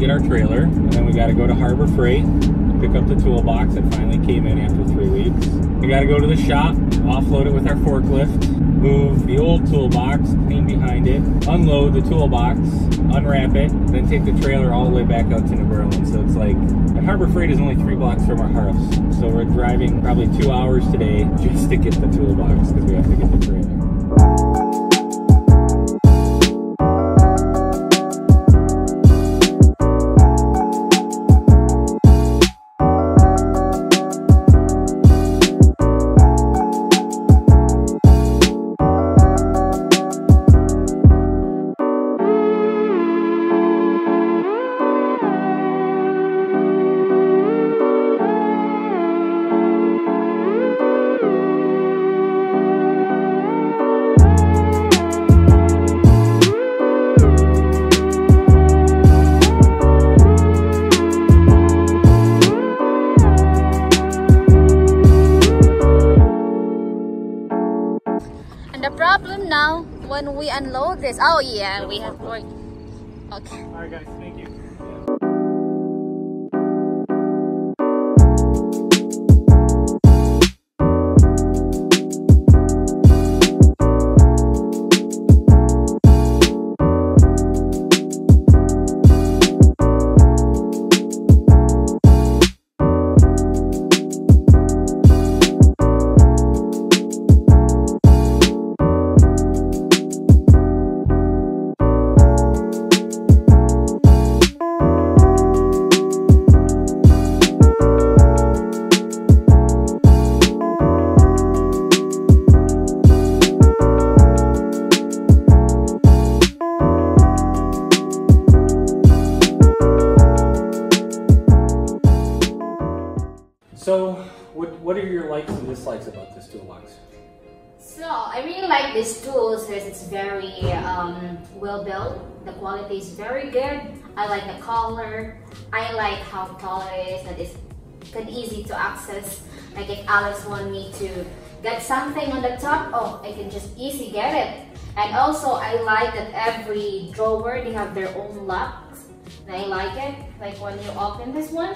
get our trailer, and then we got to go to Harbor Freight, pick up the toolbox that finally came in after 3 weeks. We got to go to the shop, offload it with our forklift, move the old toolbox, clean behind it, unload the toolbox, unwrap it, then take the trailer all the way back out to New Berlin. So it's like, and Harbor Freight is only 3 blocks from our house. So we're driving probably 2 hours today just to get the toolbox because we have to get the trailer. The problem now when we unload this, oh yeah, we have work. Okay. All right, guys, thank you. So, what are your likes and dislikes about this toolbox? So, I really like this tool because it's very well built. The quality is very good. I like the color. I like how tall it is, that it's easy to access. Like if Alex wants me to get something on the top, oh, I can just easy get it. And also, I like that every drawer, they have their own locks. And I like it. Like when you open this one,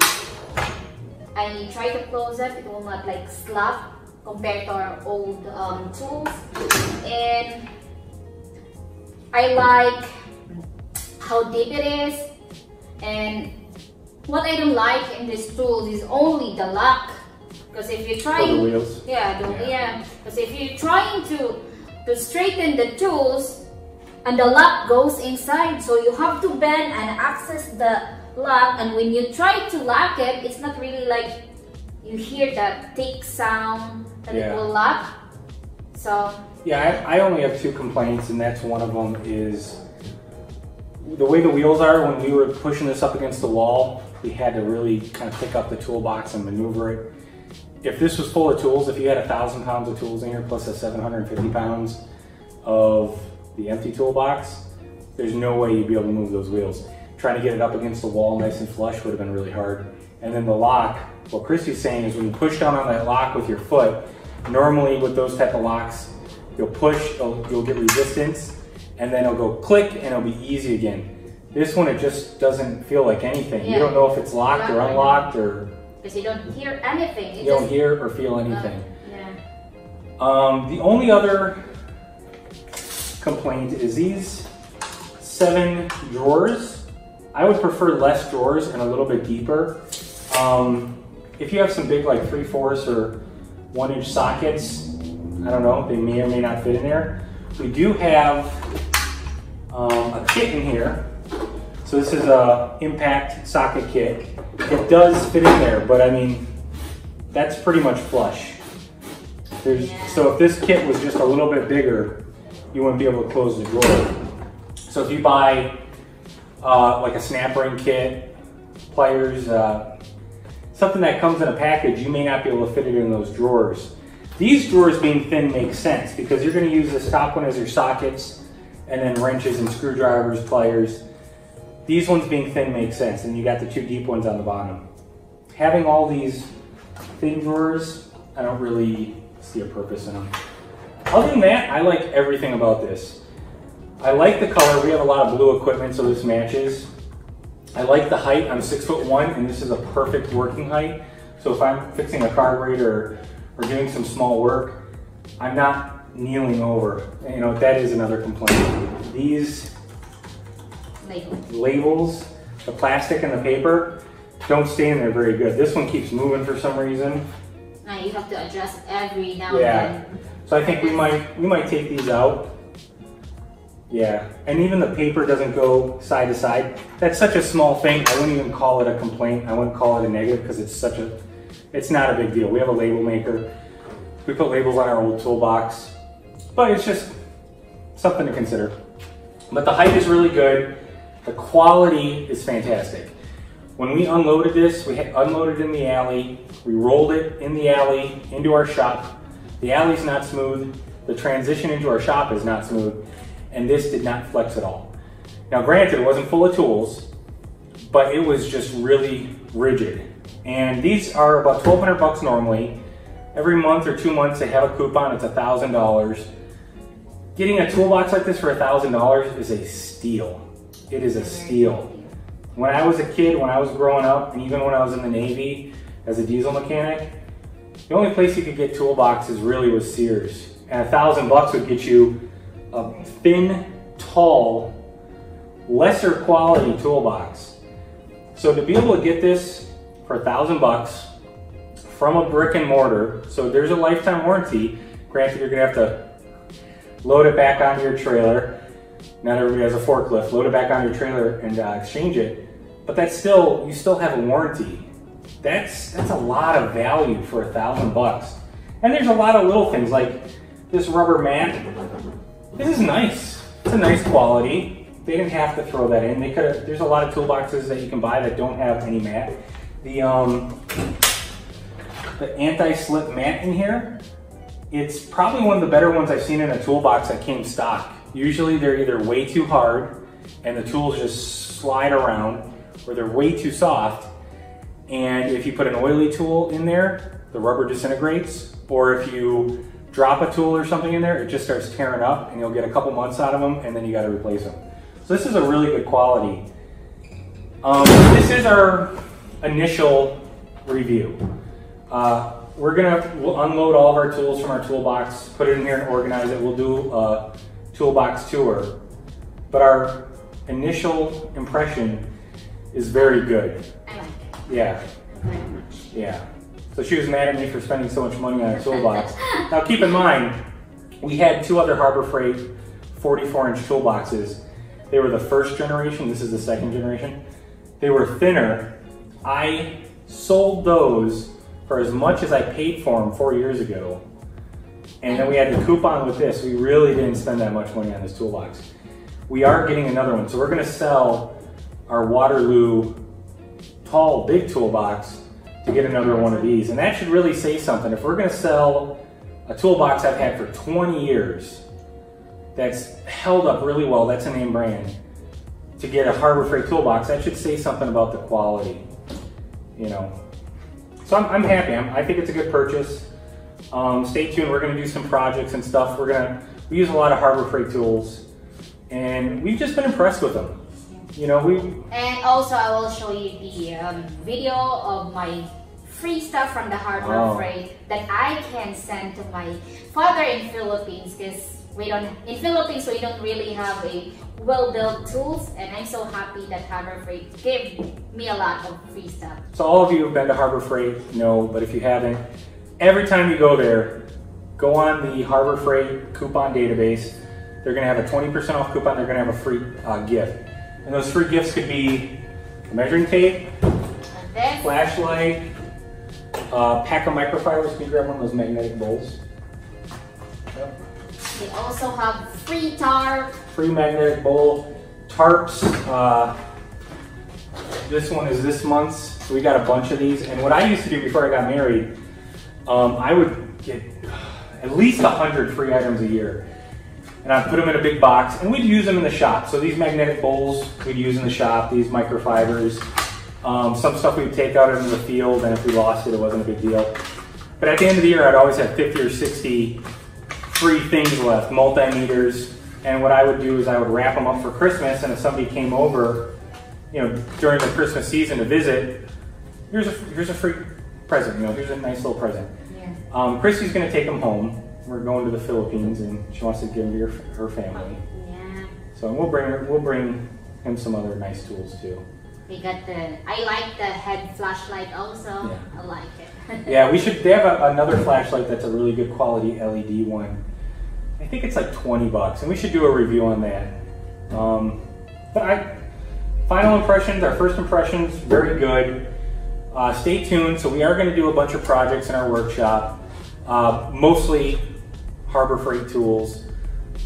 and you try to close it will not like slap compared to our old tools. And I like how deep it is. And what I don't like in this tool is only the lock. Because if you're trying, the wheels. Yeah. Because if you're trying to straighten the tools, and the lock goes inside, so you have to bend and access the lock, and when you try to lock it, it's not really like you hear that thick sound that it will lock. So yeah, I only have 2 complaints, and that's one of them is the way the wheels are. When we were pushing this up against the wall, we had to really kind of pick up the toolbox and maneuver it. If this was full of tools, if you had 1,000 pounds of tools in here plus the 750 pounds of the empty toolbox, there's no way you'd be able to move those wheels. Trying to get it up against the wall nice and flush would have been really hard. And then the lock, what Christy's saying is when you push down on that lock with your foot, normally with those type of locks, you'll push, you'll get resistance, and then it'll go click and it'll be easy again. This one, it just doesn't feel like anything. You don't know if it's locked or unlocked or... Because you don't hear anything. You don't hear or feel anything. Yeah. The only other complaint is these 7 drawers. I would prefer less drawers and a little bit deeper. If you have some big like 3/4 or 1-inch sockets, I don't know, they may or may not fit in there. We do have a kit in here. So this is a impact socket kit. It does fit in there, but I mean, that's pretty much flush. So if this kit was just a little bit bigger, you wouldn't be able to close the drawer. So if you buy like a snap ring kit, pliers, something that comes in a package, you may not be able to fit it in those drawers. These drawers being thin makes sense because you're going to use this top one as your sockets and then wrenches and screwdrivers, pliers. These ones being thin makes sense, and you got the 2 deep ones on the bottom. Having all these thin drawers, I don't really see a purpose in them. Other than that, I like everything about this. I like the color. We have a lot of blue equipment, so this matches. I like the height. I'm 6'1", and this is a perfect working height. So if I'm fixing a carburetor or doing some small work, I'm not kneeling over. You know, that is another complaint. These labels, the plastic and the paper, don't stay in there very good. This one keeps moving for some reason. Now you have to adjust every now and then. So I think we might take these out. Yeah, and even the paper doesn't go side to side. That's such a small thing. I wouldn't even call it a complaint. I wouldn't call it a negative because it's not a big deal. We have a label maker. We put labels on our old toolbox, but it's just something to consider. But the height is really good. The quality is fantastic. When we unloaded this, we had unloaded in the alley. We rolled it in the alley into our shop. The alley's not smooth. The transition into our shop is not smooth. And this did not flex at all. Now granted, it wasn't full of tools, but it was just really rigid. And these are about $1,200 normally. Every month or 2 months they have a coupon, it's $1,000. Getting a toolbox like this for $1,000 is a steal. It is a steal. When I was a kid, when I was growing up, and even when I was in the Navy as a diesel mechanic, the only place you could get toolboxes really was Sears. And $1,000 would get you a thin, tall, lesser quality toolbox. So to be able to get this for $1,000 from a brick and mortar, so there's a lifetime warranty. Granted, you're gonna have to load it back onto your trailer. Not everybody has a forklift. Load it back on your trailer and exchange it. But that's still, you still have a warranty. That's a lot of value for $1,000. And there's a lot of little things like this rubber mat. This is nice. It's a nice quality. They didn't have to throw that in. They could have. There's a lot of toolboxes that you can buy that don't have any mat. The anti-slip mat in here, it's probably one of the better ones I've seen in a toolbox that came stock. Usually they're either way too hard and the tools just slide around, or they're way too soft. And if you put an oily tool in there, the rubber disintegrates. Or if you drop a tool or something in there, it just starts tearing up and you'll get a couple months out of them and then you got to replace them. So this is a really good quality. This is our initial review. We'll unload all of our tools from our toolbox, put it in here and organize it. We'll do a toolbox tour. But our initial impression is very good. I like it. Yeah. Very much. Yeah. So she was mad at me for spending so much money on a toolbox. Now keep in mind, we had 2 other Harbor Freight 44-inch toolboxes. They were the first generation, this is the second generation. They were thinner. I sold those for as much as I paid for them 4 years ago. And then we had the coupon with this. We really didn't spend that much money on this toolbox. We are getting another one. So we're gonna sell our Waterloo tall, big toolbox to get another one of these. And that should really say something. If we're gonna sell a toolbox I've had for 20 years, that's held up really well, that's a name brand, to get a Harbor Freight toolbox, that should say something about the quality, you know. So I'm happy, I think it's a good purchase. Stay tuned, we're gonna do some projects and stuff. We use a lot of Harbor Freight tools, and we've just been impressed with them. You know, And also I will show you the video of my free stuff from the Harbor Freight that I can send to my father in Philippines, because in Philippines we don't really have a well-built tools, and I'm so happy that Harbor Freight gave me a lot of free stuff. So all of you who've been to Harbor Freight know, but if you haven't, every time you go there, go on the Harbor Freight coupon database. They're gonna have a 20% off coupon, they're gonna have a free gift. And those free gifts could be measuring tape, flashlight, pack of microfibers. Can you grab one of those magnetic bowls? Yep. They also have free tarp. Free magnetic bowl, tarps. This one is this month's. So we got a bunch of these. And what I used to do before I got married, I would get at least 100 free items a year. And I'd put them in a big box, and we'd use them in the shop. So these magnetic bowls we'd use in the shop, these microfibers. Some stuff we'd take out into the field, and if we lost it, it wasn't a big deal. But at the end of the year, I'd always have 50 or 60 free things left, multimeters. And what I would do is I would wrap them up for Christmas, and if somebody came over you know, during the Christmas season to visit, here's a free present. You know, here's a nice little present. Yeah. Christy's gonna take them home. We're going to the Philippines, and she wants to give them to her family. Yeah. So we'll bring him some other nice tools too. We got I like the head flashlight also. Yeah. I like it. Yeah, they have another flashlight that's a really good quality LED one. I think it's like 20 bucks, and we should do a review on that. Final impressions, our first impressions, very good. Stay tuned. So we are going to do a bunch of projects in our workshop, mostly Harbor Freight tools,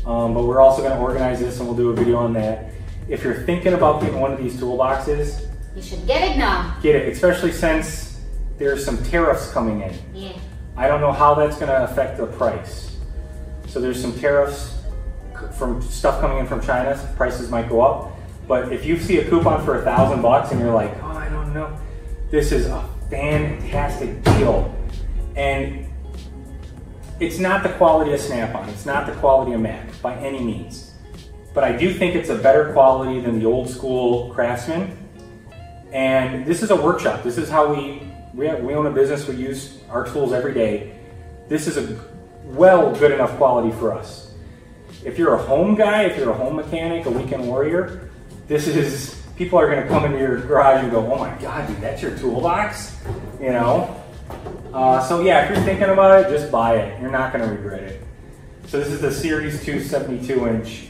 but we're also going to organize this, and we'll do a video on that. If you're thinking about getting one of these toolboxes, you should get it now. get it, especially since there's some tariffs coming in. Yeah. I don't know how that's going to affect the price. So there's some tariffs from stuff coming in from China. Prices might go up, but if you see a coupon for $1,000 and you're like, oh, I don't know, this is a fantastic deal. And it's not the quality of Snap-on. It's not the quality of Mac by any means. But I do think it's a better quality than the old school Craftsman. And this is a workshop. This is how we own a business. We use our tools every day. This is a good enough quality for us. If you're a home guy, if you're a home mechanic, a weekend warrior, people are gonna come into your garage and go, oh my God, dude, that's your toolbox? You know? So yeah, if you're thinking about it, just buy it. You're not gonna regret it. So this is the Series 2 72-inch.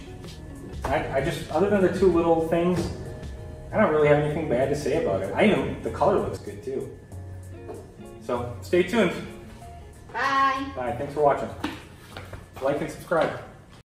I just, other than the two little things, I don't really have anything bad to say about it. The color looks good too. So stay tuned. Bye. Bye, thanks for watching. Like and subscribe.